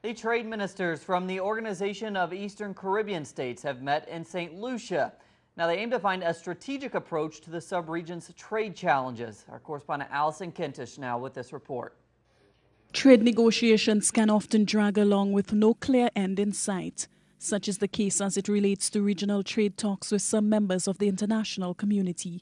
The trade ministers from the Organization of Eastern Caribbean States have met in St. Lucia. Now, they aim to find a strategic approach to the subregion's trade challenges. Our correspondent Allison Kentish now with this report. Trade negotiations can often drag along with no clear end in sight. Such is the case as it relates to regional trade talks with some members of the international community.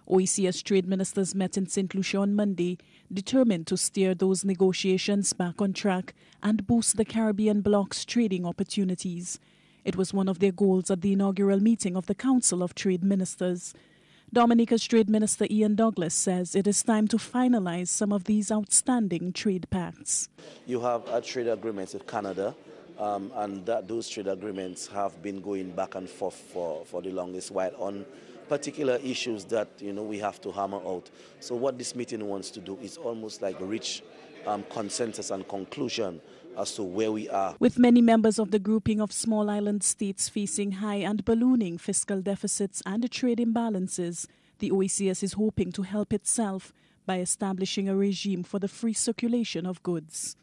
OECS trade ministers met in St. Lucia on Monday, determined to steer those negotiations back on track and boost the Caribbean bloc's trading opportunities. It was one of their goals at the inaugural meeting of the Council of Trade Ministers. Dominica's Trade Minister Ian Douglas says it is time to finalize some of these outstanding trade pacts. You have trade agreements with Canada, and those trade agreements have been going back and forth for the longest while on particular issues that we have to hammer out. So what this meeting wants to do is almost like reach consensus and conclusion as to where we are. With many members of the grouping of small island states facing high and ballooning fiscal deficits and trade imbalances, the OECS is hoping to help itself by establishing a regime for the free circulation of goods.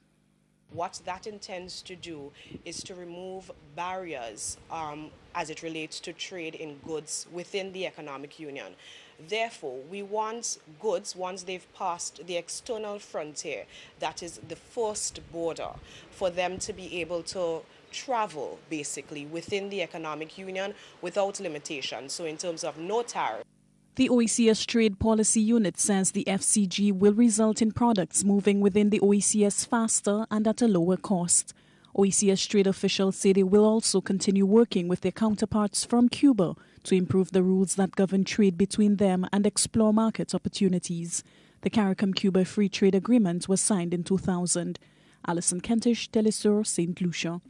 What that intends to do is to remove barriers as it relates to trade in goods within the economic union. Therefore, we want goods, once they've passed the external frontier, that is the first border, for them to be able to travel basically within the economic union without limitation. So in terms of no tariff. The OECS Trade Policy Unit says the FCG will result in products moving within the OECS faster and at a lower cost. OECS trade officials say they will also continue working with their counterparts from Cuba to improve the rules that govern trade between them and explore market opportunities. The CARICOM-Cuba Free Trade Agreement was signed in 2000. Allison Kentish, Telesur, St. Lucia.